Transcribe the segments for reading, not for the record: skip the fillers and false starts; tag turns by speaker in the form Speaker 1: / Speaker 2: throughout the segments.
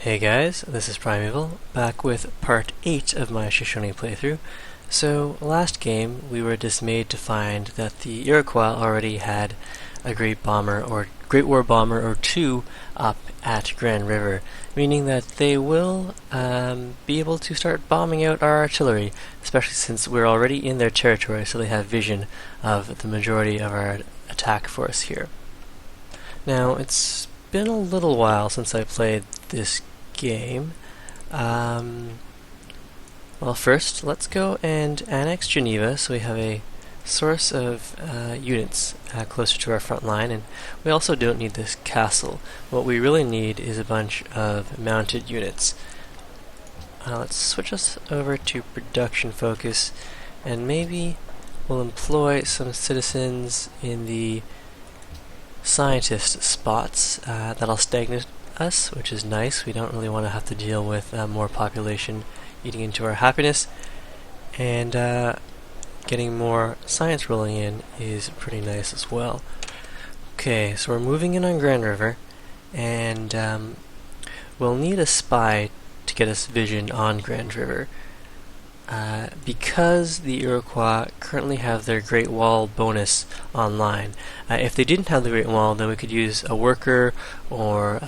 Speaker 1: Hey guys, this is Primeval, back with part 8 of my Shoshone playthrough. So, last game we were dismayed to find that the Iroquois already had a Great War Bomber or two up at Grand River, meaning that they will be able to start bombing out our artillery, especially since we're already in their territory, so they have vision of the majority of our attack force here. Now, it's been a little while since I played this game. Well, first, let's go and annex Geneva so we have a source of units closer to our front line, and we also don't need this castle. What we really need is a bunch of mounted units. Let's switch us over to production focus, and maybe we'll employ some citizens in the scientist spots. That'll stagnate us, which is nice. We don't really want to have to deal with more population eating into our happiness, and getting more science rolling in is pretty nice as well. Okay, so we're moving in on Grand River, and we'll need a spy to get us vision on Grand River. Because the Iroquois currently have their Great Wall bonus online. If they didn't have the Great Wall, then we could use a worker or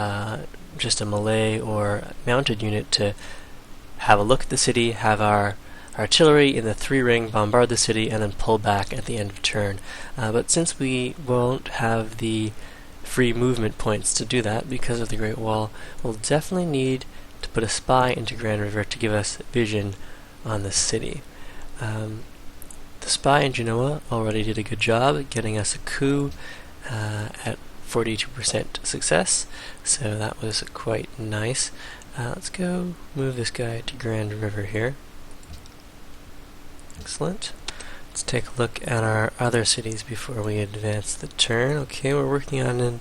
Speaker 1: just a melee or mounted unit to have a look at the city, have our artillery in the 3-ring bombard the city, and then pull back at the end of turn. But since we won't have the free movement points to do that because of the Great Wall, we'll definitely need to put a spy into Grand River to give us vision on the city. The spy in Genoa already did a good job getting us a coup at 42% success, so that was quite nice. Let's go move this guy to Grand River here. Excellent. Let's take a look at our other cities before we advance the turn. Okay, we're working on an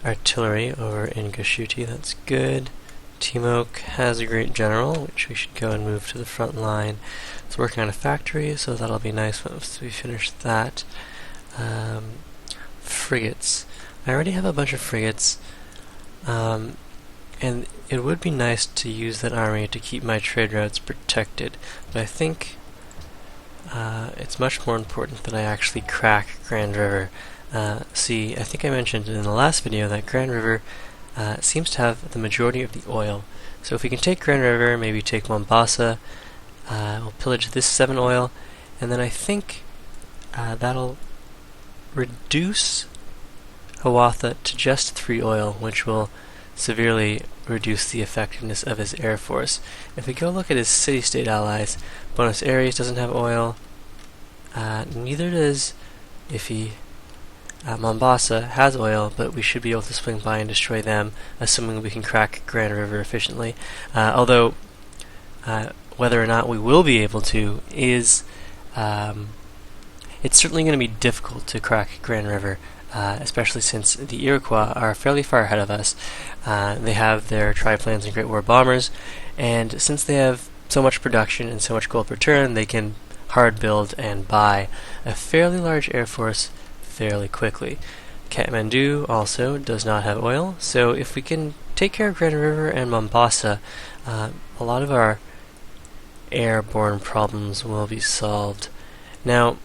Speaker 1: artillery over in Gashuti. That's good. Timok has a great general, which we should go and move to the front line. It's working on a factory, so that'll be nice once we finish that. Frigates. I already have a bunch of frigates, and it would be nice to use that army to keep my trade routes protected, but I think it's much more important that I actually crack Grand River. See, I think I mentioned in the last video that Grand River seems to have the majority of the oil. So if we can take Grand River, maybe take Mombasa, we'll pillage this 7 oil, and then I think that'll reduce Hiawatha to just 3 oil, which will severely reduce the effectiveness of his air force. If we go look at his city-state allies, Buenos Aires doesn't have oil, neither does Iffy. Mombasa has oil, but we should be able to swing by and destroy them, assuming we can crack Grand River efficiently. Although, whether or not we will be able to is, it's certainly going to be difficult to crack Grand River, especially since the Iroquois are fairly far ahead of us. They have their triplanes and Great War bombers, and since they have so much production and so much gold per turn, they can hard build and buy a fairly large air force fairly quickly. Kathmandu also does not have oil, so if we can take care of Grand River and Mombasa, a lot of our airborne problems will be solved. Now,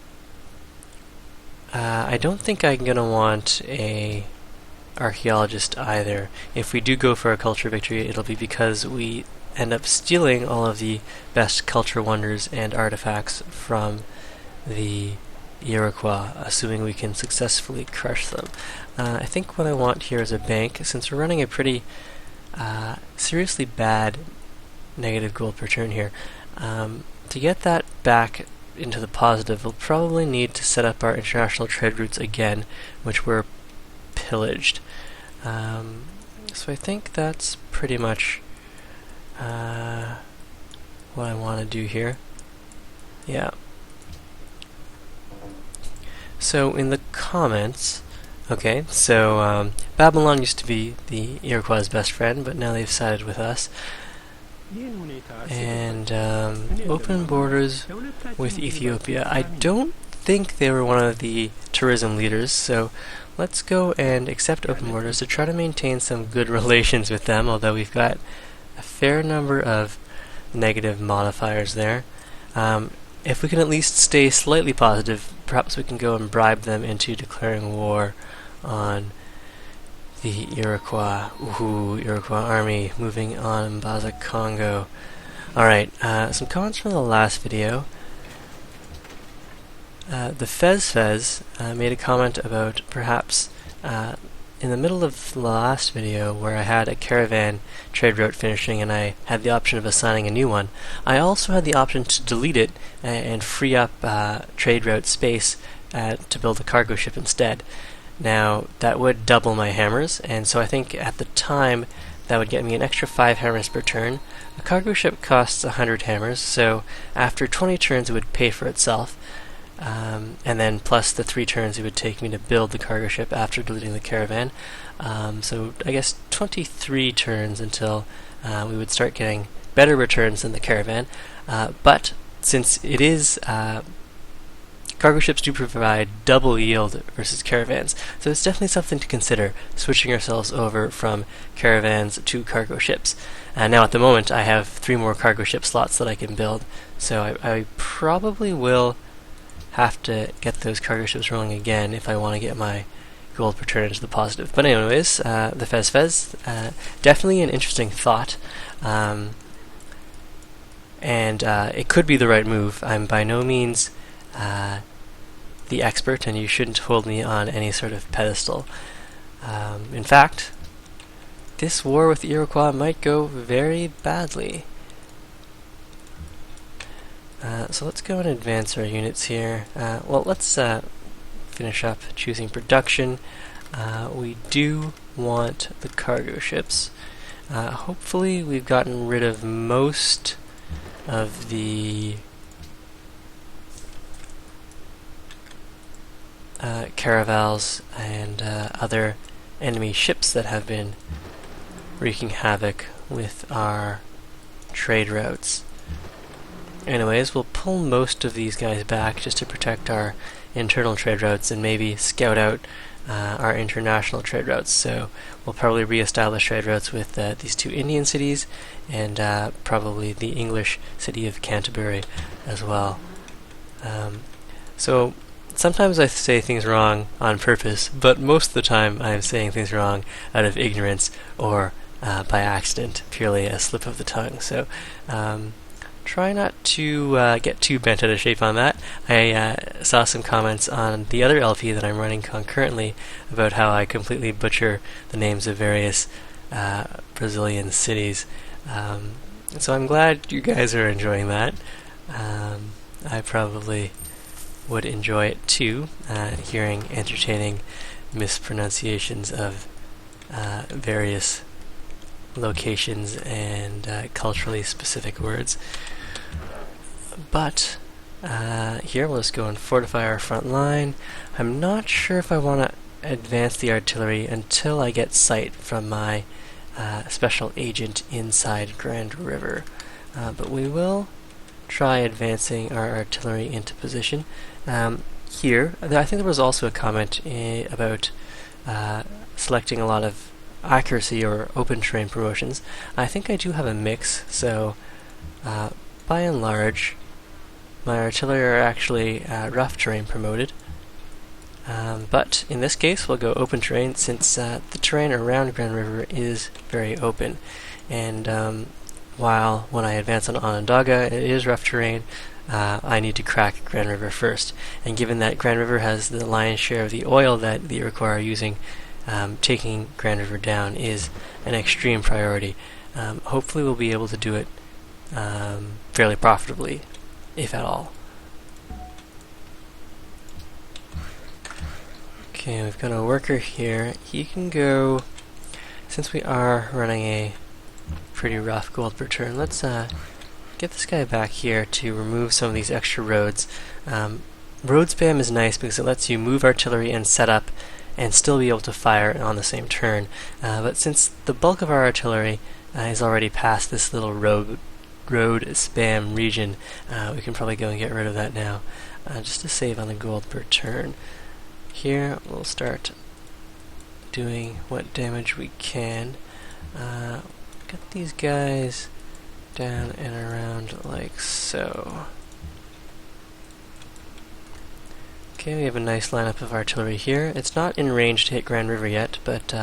Speaker 1: I don't think I'm going to want a archaeologist either. If we do go for a culture victory, it'll be because we end up stealing all of the best culture wonders and artifacts from the Iroquois, assuming we can successfully crush them. I think what I want here is a bank, since we're running a pretty seriously bad negative gold per turn here. To get that back into the positive, we'll probably need to set up our international trade routes again, which were pillaged. So I think that's pretty much what I want to do here. Yeah. So in the comments, okay, so Babylon used to be the Iroquois' best friend, but now they've sided with us. And open borders with Ethiopia. I don't think they were one of the tourism leaders, so let's go and accept open borders to try to maintain some good relations with them, although we've got fair number of negative modifiers there. If we can at least stay slightly positive, perhaps we can go and bribe them into declaring war on the Iroquois. Ooh, Iroquois army moving on Mbaza, Congo. Alright, some comments from the last video. The Fez made a comment about perhaps in the middle of the last video where I had a caravan trade route finishing and I had the option of assigning a new one. I also had the option to delete it and free up trade route space to build a cargo ship instead. Now that would double my hammers, and so I think at the time that would get me an extra 5 hammers per turn. A cargo ship costs 100 hammers, so after 20 turns it would pay for itself. And then plus the 3 turns it would take me to build the cargo ship after deleting the caravan. So I guess 23 turns until we would start getting better returns than the caravan. But since it is cargo ships do provide double yield versus caravans, so it's definitely something to consider, switching ourselves over from caravans to cargo ships. Now at the moment I have 3 more cargo ship slots that I can build, so I probably will have to get those cargo ships rolling again if I want to get my gold per turn into the positive. But anyways, the Fez, definitely an interesting thought, and it could be the right move. I'm by no means the expert, and you shouldn't hold me on any sort of pedestal. In fact, this war with the Iroquois might go very badly. So let's go and advance our units here. Well, let's finish up choosing production. We do want the cargo ships. Hopefully we've gotten rid of most of the caravels and other enemy ships that have been wreaking havoc with our trade routes. Anyways, we'll pull most of these guys back just to protect our internal trade routes and maybe scout out our international trade routes. So we'll probably re-establish trade routes with these 2 Indian cities and probably the English city of Canterbury as well. So sometimes I say things wrong on purpose, but most of the time I'm saying things wrong out of ignorance or by accident, purely a slip of the tongue. So try not to get too bent out of shape on that. I saw some comments on the other LP that I'm running concurrently about how I completely butcher the names of various Brazilian cities. So I'm glad you guys are enjoying that. I probably would enjoy it too, hearing entertaining mispronunciations of various locations and culturally specific words. But here we'll just go and fortify our front line. I'm not sure if I want to advance the artillery until I get sight from my special agent inside Grand River, but we will try advancing our artillery into position. Here, I think there was also a comment about selecting a lot of accuracy or open terrain promotions. I think I do have a mix, so by and large my artillery are actually rough terrain promoted, but in this case we'll go open terrain since the terrain around Grand River is very open, and while when I advance on Onondaga it is rough terrain, I need to crack Grand River first, and given that Grand River has the lion's share of the oil that the Iroquois are using, taking Grand River down is an extreme priority. Hopefully we'll be able to do it fairly profitably, if at all. Okay, we've got a worker here. He can go, since we are running a pretty rough gold per turn, let's get this guy back here to remove some of these extra roads. Road spam is nice because it lets you move artillery and set up and still be able to fire on the same turn. But since the bulk of our artillery is already past this little road spam region, we can probably go and get rid of that now, just to save on the gold per turn. Here we'll start doing what damage we can. Get these guys down and around like so. Okay, we have a nice lineup of artillery here. It's not in range to hit Grand River yet, but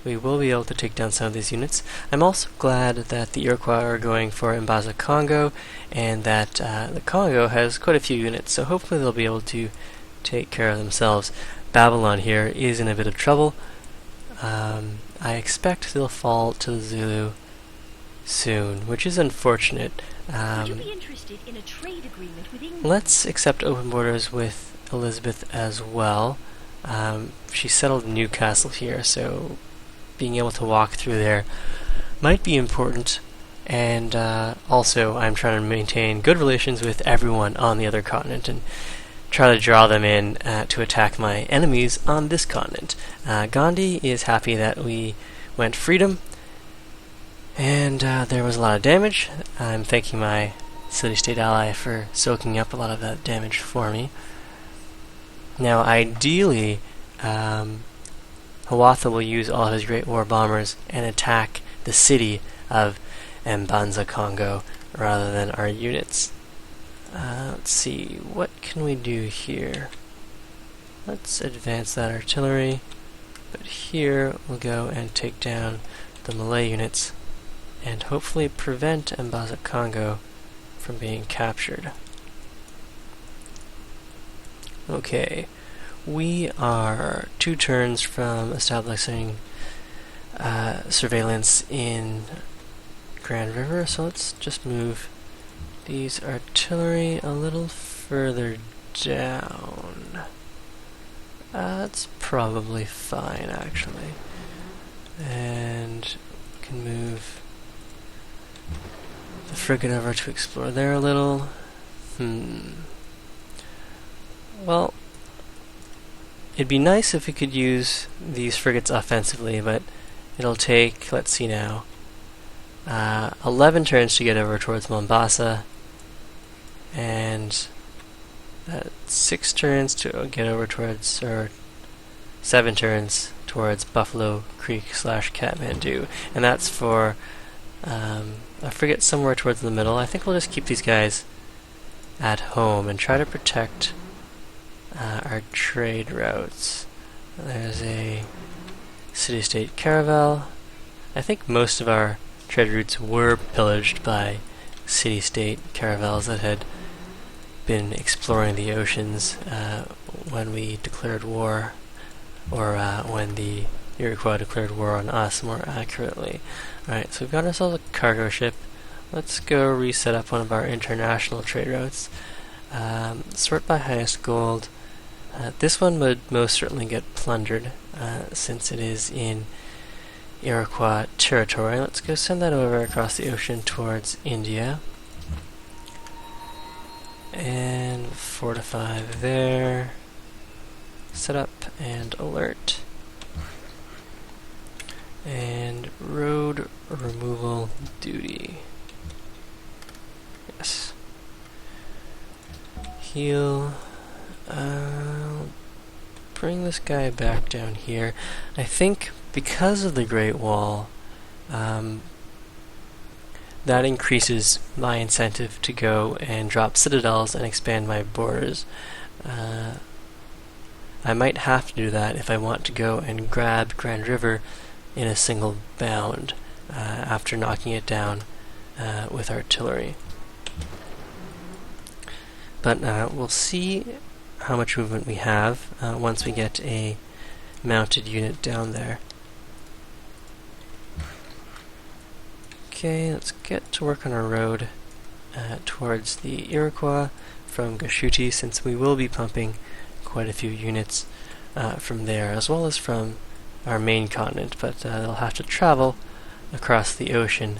Speaker 1: we will be able to take down some of these units. I'm also glad that the Iroquois are going for Mbaza Congo, and that the Congo has quite a few units, so hopefully they'll be able to take care of themselves. Babylon here is in a bit of trouble. I expect they'll fall to the Zulu soon, which is unfortunate.
Speaker 2: Would you be interested in a trade agreement with England?
Speaker 1: Let's accept open borders with Elizabeth as well. She settled in Newcastle here, so being able to walk through there might be important. And also, I'm trying to maintain good relations with everyone on the other continent and try to draw them in to attack my enemies on this continent. Gandhi is happy that we went freedom, and there was a lot of damage. I'm thanking my city-state ally for soaking up a lot of that damage for me. Now, ideally, Hiawatha will use all of his Great War bombers and attack the city of Mbanza Congo rather than our units. Let's see, what can we do here? Let's advance that artillery, but here we'll go and take down the Malay units and hopefully prevent Mbanza Congo from being captured. Okay, we are 2 turns from establishing surveillance in Grand River, so let's just move these artillery a little further down. That's probably fine, actually. And we can move the frigate over to explore there a little. Well, it'd be nice if we could use these frigates offensively, but it'll take, let's see now, 11 turns to get over towards Mombasa, and 6 turns to get over towards, or 7 turns towards Buffalo Creek / Kathmandu, and that's for a frigate somewhere towards the middle. I think we'll just keep these guys at home and try to protect our trade routes. There's a city-state caravel. I think most of our trade routes were pillaged by city-state caravels that had been exploring the oceans when we declared war, or when the Iroquois declared war on us, more accurately. Alright, so we've got ourselves a cargo ship. Let's go reset up one of our international trade routes. Sort by highest gold. This one would most certainly get plundered, since it is in Iroquois territory. Let's go send that over across the ocean towards India. And fortify there. Set up and alert. And road removal duty. Yes. Heal. Bring this guy back down here. I think because of the Great Wall, that increases my incentive to go and drop citadels and expand my borders. I might have to do that if I want to go and grab Grand River in a single bound after knocking it down with artillery. But we'll see how much movement we have once we get a mounted unit down there. Okay, let's get to work on our road towards the Iroquois from Gashuti, since we will be pumping quite a few units from there, as well as from our main continent, but they'll have to travel across the ocean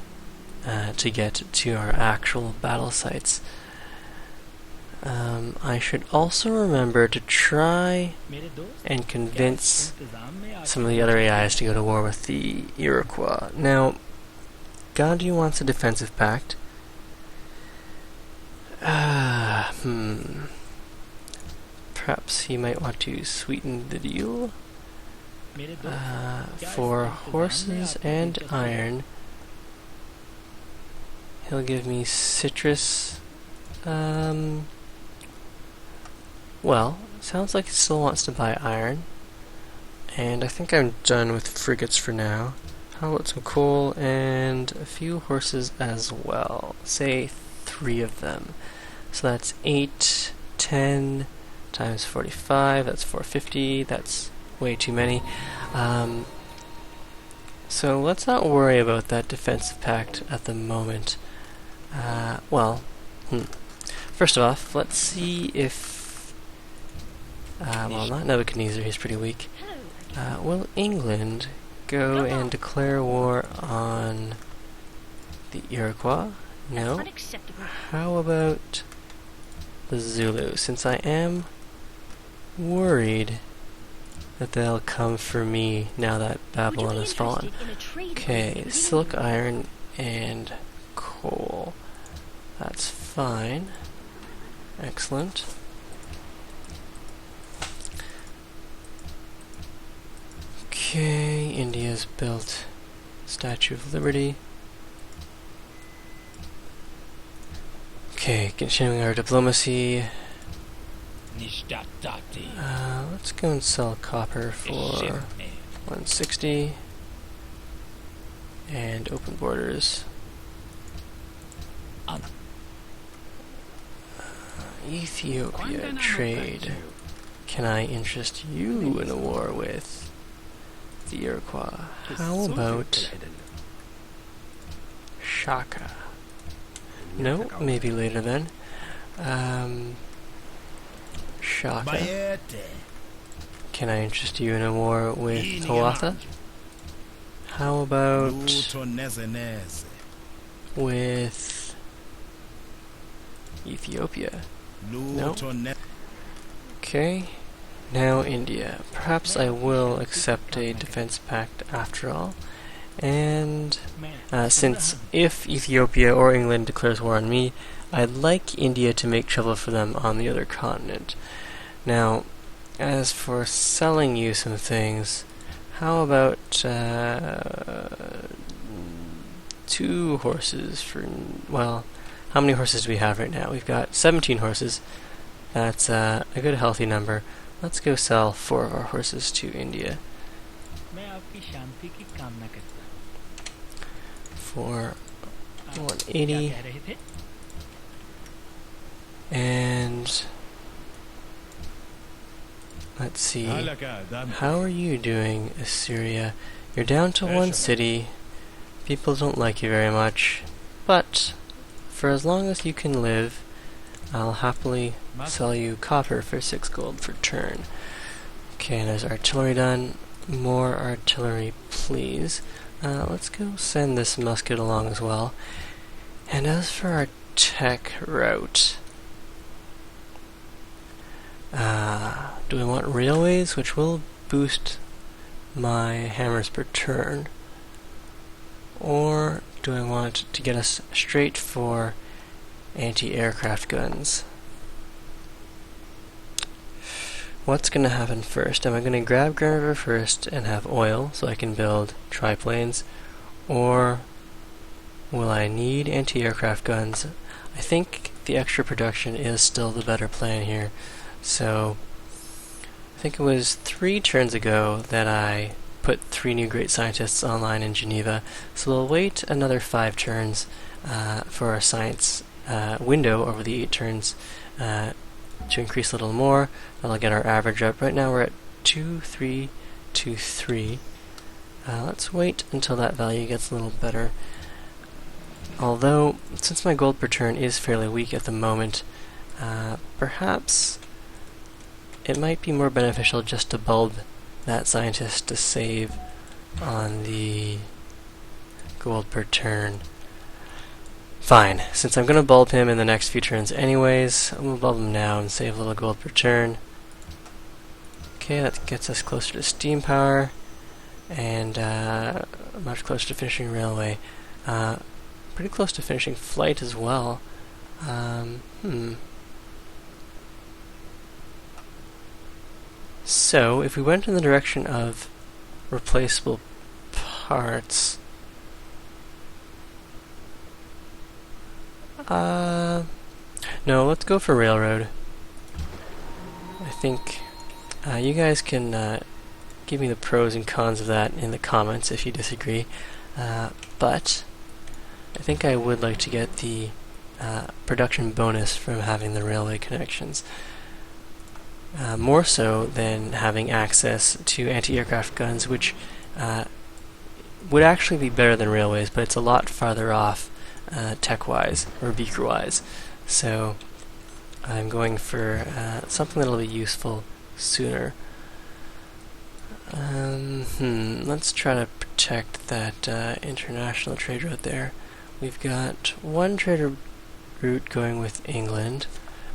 Speaker 1: to get to our actual battle sites. I should also remember to try and convince some of the other AIs to go to war with the Iroquois. Now, Gandhi wants a defensive pact. Perhaps he might want to sweeten the deal. For horses and iron, He'll give me citrus. Well, sounds like he still wants to buy iron. And I think I'm done with frigates for now. How about some coal and a few horses as well? Say 3 of them. So that's 8, 10 times 45, that's 450, that's way too many. So let's not worry about that defensive pact at the moment. First off, let's see if... well, not Nebuchadnezzar, he's pretty weak. Will England go and declare war on the Iroquois? No. How about the Zulu? Since I am worried that they'll come for me now that Babylon has fallen. Okay, silk, iron, and coal. That's fine. Excellent. Okay, India's built Statue of Liberty. Okay, continuing our diplomacy. Let's go and sell copper for 160. And open borders. Ethiopia trade. Can I interest you in a war with the Iroquois? How about Shaka? No, maybe later then. Shaka. Can I interest you in a war with Hiawatha? How about with Ethiopia? No. Okay. Now India. Perhaps I will accept a defense pact after all. And since if Ethiopia or England declares war on me, I'd like India to make trouble for them on the other continent. Now, as for selling you some things, how about 2 horses for, well, how many horses do we have right now? We've got 17 horses. That's a good healthy number. Let's go sell 4 of our horses to India. For 180. And let's see. How are you doing, Assyria? You're down to 1 city. People don't like you very much. But for as long as you can live, I'll happily sell you copper for 6 gold per turn. Okay, there's artillery done. More artillery, please. Let's go send this musket along as well. And as for our tech route, do we want railways, which will boost my hammers per turn? Or do I want to get us straight for anti-aircraft guns? What's going to happen first? Am I going to grab Grand River first and have oil so I can build triplanes? Or will I need anti-aircraft guns? I think the extra production is still the better plan here. So, I think it was 3 turns ago that I put 3 new great scientists online in Geneva. So we'll wait another 5 turns for our science window over the 8 turns to increase a little more. That'll get our average up. Right now we're at 2323. Let's wait until that value gets a little better. Although, since my gold per turn is fairly weak at the moment, perhaps it might be more beneficial just to bulb that scientist to save on the gold per turn. Fine, since I'm going to bulb him in the next few turns anyways, I'm going to bulb him now and save a little gold per turn. Okay, that gets us closer to steam power, and much closer to finishing railway. Pretty close to finishing flight as well. So, if we went in the direction of replaceable parts, No, let's go for railroad. I think you guys can give me the pros and cons of that in the comments if you disagree. But I think I would like to get the production bonus from having the railway connections. More so than having access to anti-aircraft guns, which would actually be better than railways, but it's a lot farther off tech-wise or beaker-wise. So I'm going for something that'll be useful sooner. Let's try to protect that international trade route there. We've got one trade route going with England,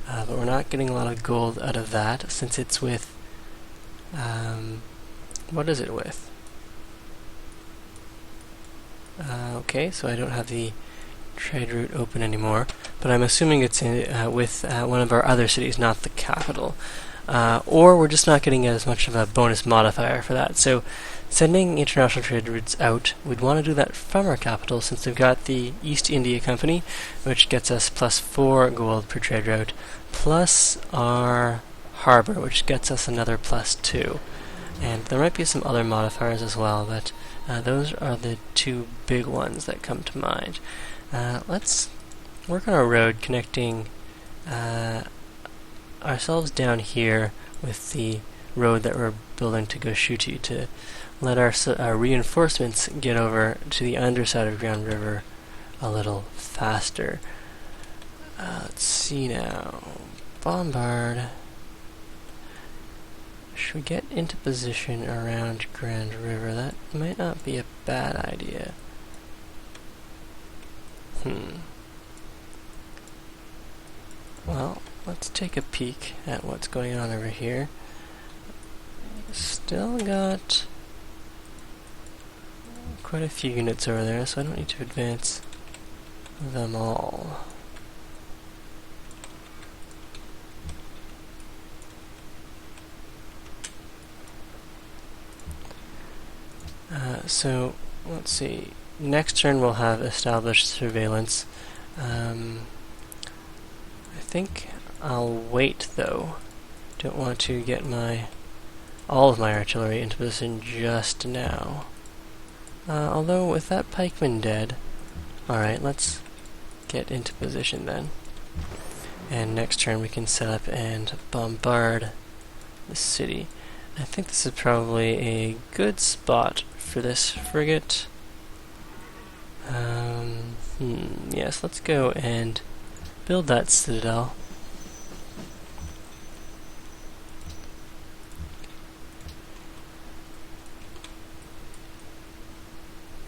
Speaker 1: but we're not getting a lot of gold out of that since it's with... what is it with? Okay, so I don't have the trade route open anymore, but I'm assuming it's with one of our other cities, not the capital. Or we're just not getting as much of a bonus modifier for that. So sending international trade routes out, we'd want to do that from our capital since we've got the East India Company, which gets us +4 gold per trade route, plus our harbor, which gets us another +2. And there might be some other modifiers as well, but those are the two big ones that come to mind. Let's work on a road connecting ourselves down here with the road that we're building to Goshuti to let our reinforcements get over to the underside of Grand River a little faster. Let's see now. Bombard. Should we get into position around Grand River? That might not be a bad idea. Well, let's take a peek at what's going on over here. Still got quite a few units over there, so I don't need to advance them all. So, let's see. Next turn we'll have established surveillance. I think I'll wait though. Don't want to get all of my artillery into position just now. Although with that pikeman dead, alright, let's get into position then. And next turn we can set up and bombard the city. I think this is probably a good spot for this frigate. Yes, let's go and build that citadel.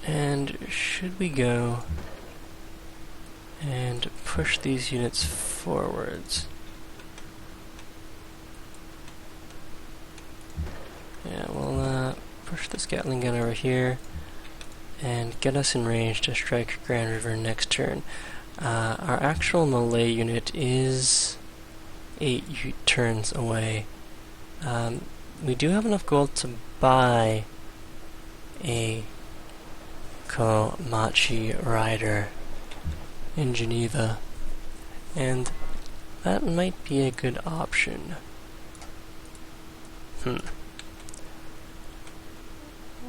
Speaker 1: And should we go and push these units forwards? Yeah, we'll push this Gatling gun over here and get us in range to strike Grand River next turn. Our actual Malay unit is 8 turns away. We do have enough gold to buy a Komachi rider in Geneva, and that might be a good option.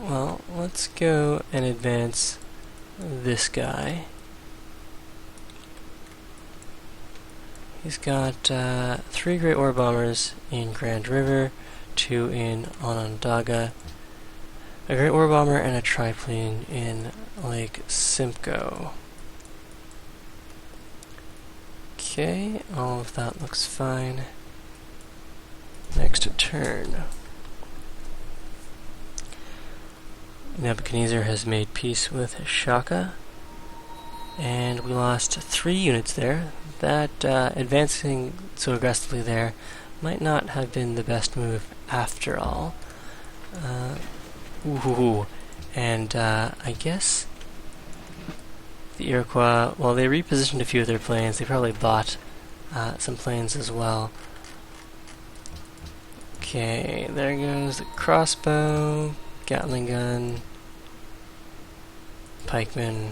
Speaker 1: Well, let's go and advance this guy. He's got 3 Great War Bombers in Grand River, 2 in Onondaga, a Great War Bomber, and a triplane in Lake Simcoe. Okay, all of that looks fine. Next turn. Nebuchadnezzar has made peace with Shaka, and we lost 3 units there. That advancing so aggressively there might not have been the best move after all. And I guess the Iroquois, well, they repositioned a few of their planes. They probably bought some planes as well. Okay, there goes the crossbow, Gatling gun, pikeman.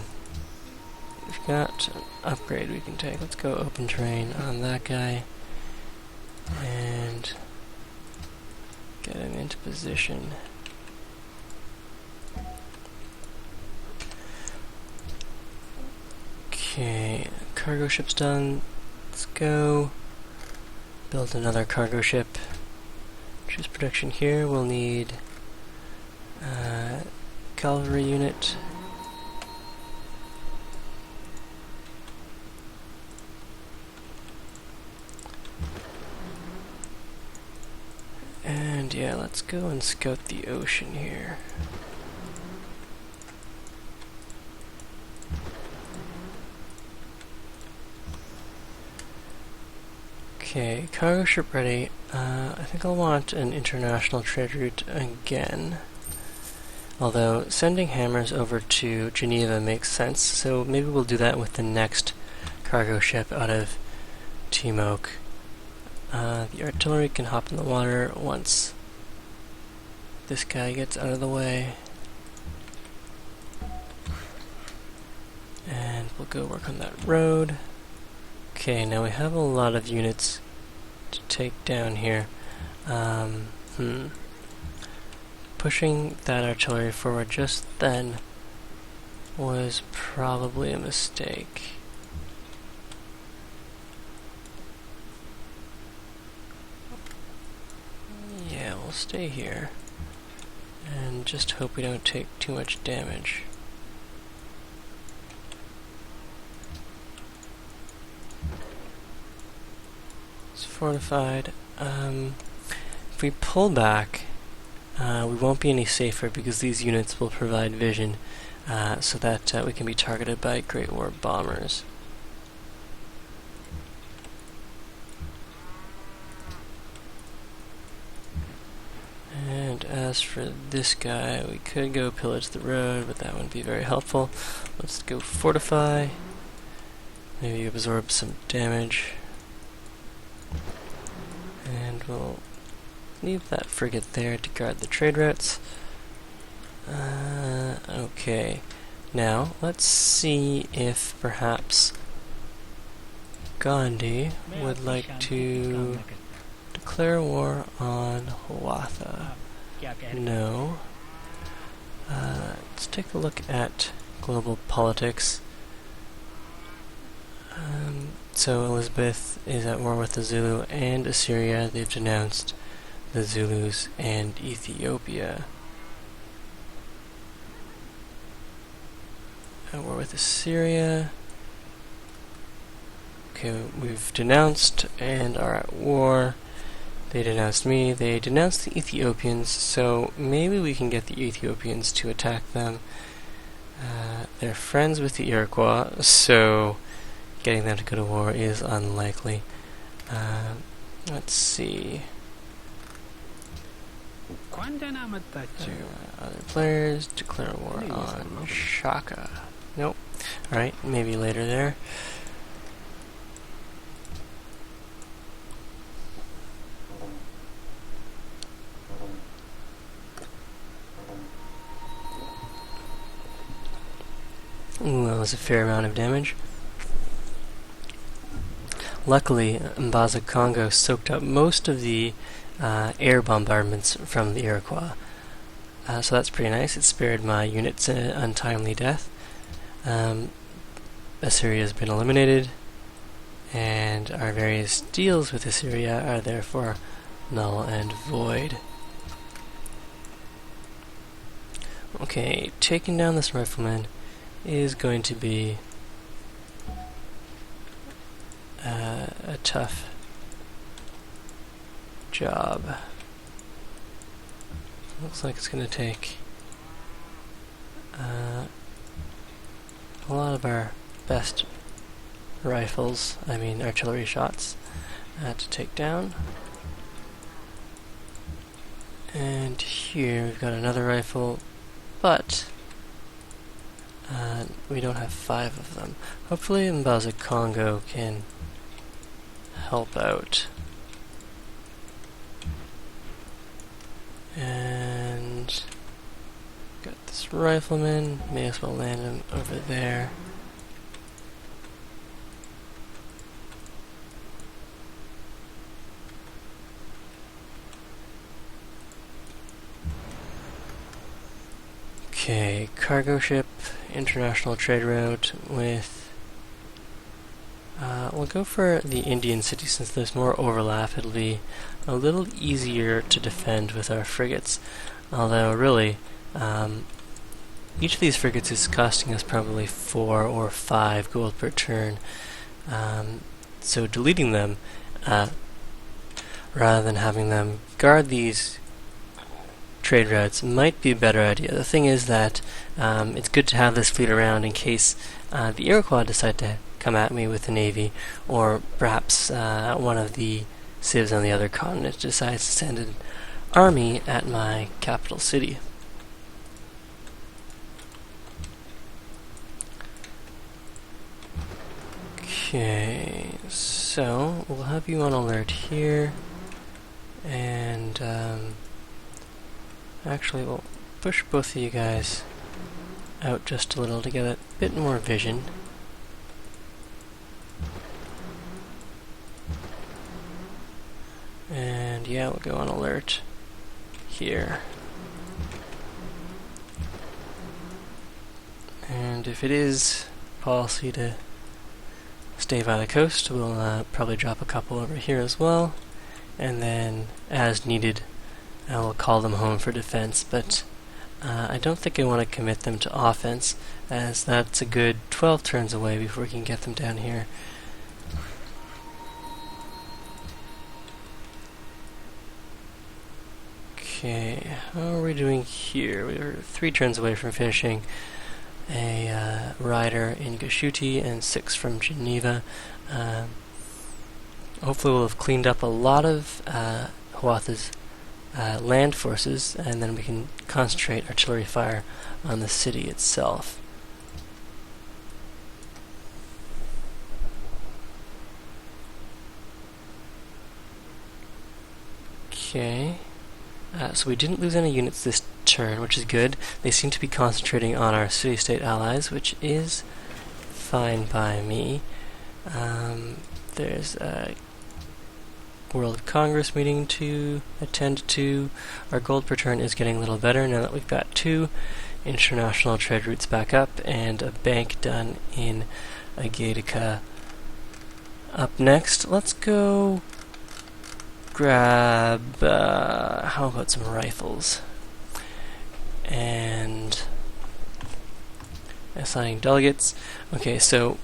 Speaker 1: We've got an upgrade we can take. Let's go open terrain on that guy and get him into position. Okay, cargo ship's done. Let's go build another cargo ship. Choose production here. We'll need cavalry unit. And yeah, let's go and scout the ocean here. Okay, cargo ship ready. I think I'll want an international trade route again. Although sending hammers over to Geneva makes sense, so maybe we'll do that with the next cargo ship out of Timok. The artillery can hop in the water once this guy gets out of the way. And we'll go work on that road. Okay, now we have a lot of units to take down here. Pushing that artillery forward just then was probably a mistake. Yeah, we'll stay here and just hope we don't take too much damage. It's fortified. If we pull back, we won't be any safer because these units will provide vision so that we can be targeted by Great War bombers. And as for this guy, we could go pillage the road, but that wouldn't be very helpful. Let's go fortify. Maybe absorb some damage. And we'll leave that frigate there to guard the trade routes. Okay. Now, let's see if perhaps Gandhi would like to declare war on Hawatha. No. Let's take a look at global politics. So Elizabeth is at war with the Zulu and Assyria. They've denounced the Zulus and Ethiopia. At war with Assyria. Okay, we've denounced and are at war. They denounced me. They denounced the Ethiopians, so maybe we can get the Ethiopians to attack them. They're friends with the Iroquois, so getting them to go to war is unlikely. Let's see. Other players declare war on Shaka. Nope. Alright, maybe later there. Ooh, that was a fair amount of damage. Luckily, Mbaza Congo soaked up most of the air bombardments from the Iroquois. So that's pretty nice. It spared my units an untimely death. Assyria has been eliminated, and our various deals with Assyria are therefore null and void. Okay, taking down this rifleman is going to be a tough job. Looks like it's going to take a lot of our best rifles, artillery shots, to take down. And here we've got another rifle, but we don't have 5 of them. Hopefully Mbaza Congo can help out. And got this rifleman, may as well land him over there. Okay, cargo ship, international trade route with... we'll go for the Indian city since there's more overlap. It'll be a little easier to defend with our frigates. Although, really, each of these frigates is costing us probably 4 or 5 gold per turn. So deleting them, rather than having them guard these trade routes, might be a better idea. The thing is that it's good to have this fleet around in case the Iroquois decide to come at me with the navy, or perhaps one of the civs on the other continent decides to send an army at my capital city. Okay, so we'll have you on alert here, and actually we'll push both of you guys out just a little to get a bit more vision. And yeah, we'll go on alert here. And if it is policy to stay by the coast, we'll probably drop a couple over here as well, and then as needed we'll call them home for defense, but I don't think I want to commit them to offense, as that's a good 12 turns away before we can get them down here. Okay, how are we doing here? We're 3 turns away from finishing a rider in Gashuti and 6 from Geneva. Hopefully we'll have cleaned up a lot of Hiawatha's land forces, and then we can concentrate artillery fire on the city itself. Okay, so we didn't lose any units this turn, which is good. They seem to be concentrating on our city-state allies, which is fine by me. There's a World Congress meeting to attend to. Our gold per turn is getting a little better now that we've got 2 international trade routes back up and a bank done in Agatica. Up next, let's go grab, how about some rifles? And assigning delegates. Okay, so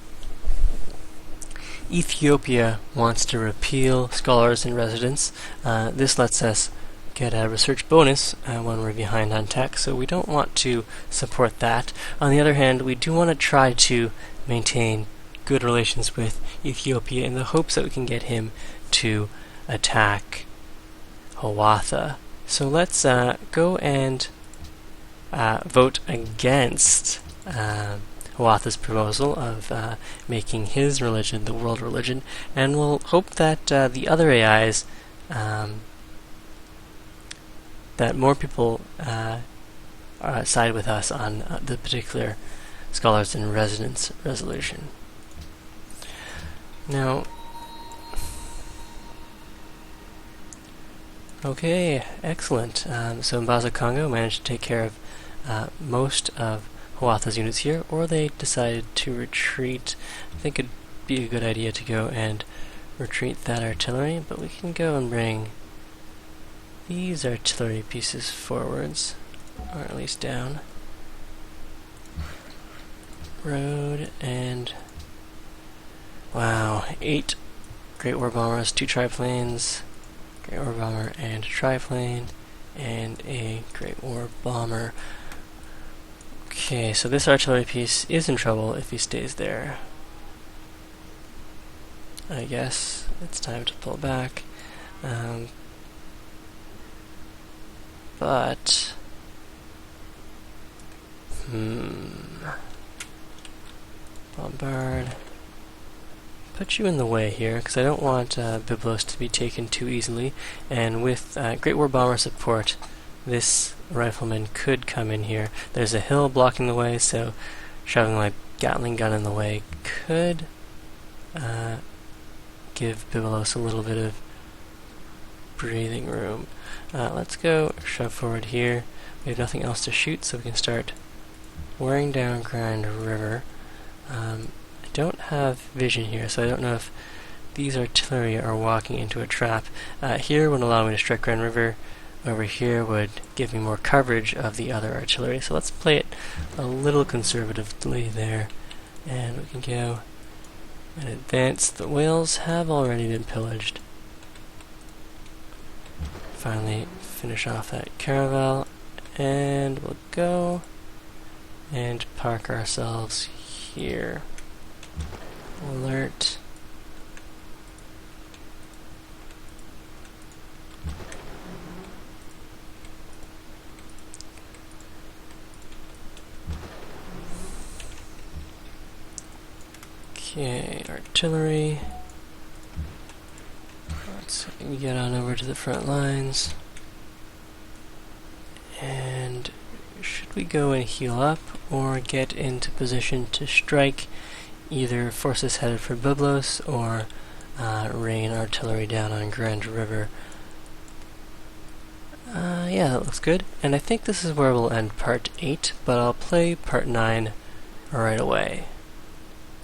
Speaker 1: Ethiopia wants to repeal scholars in residence. This lets us get a research bonus when we're behind on tech, so we don't want to support that. On the other hand, we do want to try to maintain good relations with Ethiopia in the hopes that we can get him to attack Hiawatha. So let's go and vote against Hiawatha's proposal of making his religion the world religion, and we'll hope that the other AIs, that more people side with us on the particular scholars in residence resolution. Now, okay, excellent. So Mbaza Congo managed to take care of most of Hiawatha's units here, or they decided to retreat. I think it'd be a good idea to go and retreat that artillery, but we can go and bring these artillery pieces forwards, or at least down. Road, and wow, 8 Great War Bombers, 2 triplanes, Great War Bomber and a triplane, and a Great War Bomber. Okay, so this artillery piece is in trouble if he stays there. I guess it's time to pull back. But bombard. Put you in the way here, because I don't want Byblos to be taken too easily, and with Great War Bomber support, this rifleman could come in here. There's a hill blocking the way, so shoving my Gatling gun in the way could give Byblos a little bit of breathing room. Let's go shove forward here. We have nothing else to shoot, so we can start wearing down Grand River. I don't have vision here, so I don't know if these artillery are walking into a trap. Here would allow me to strike Grand River. Over here would give me more coverage of the other artillery. So let's play it a little conservatively there. And we can go and advance. The whales have already been pillaged. Finally finish off that caravel. And we'll go and park ourselves here. Alert. Okay, artillery. Let's get on over to the front lines. And should we go and heal up or get into position to strike either forces headed for Byblos or rain artillery down on Grand River? Yeah, that looks good. And I think this is where we'll end part 8, but I'll play part 9 right away.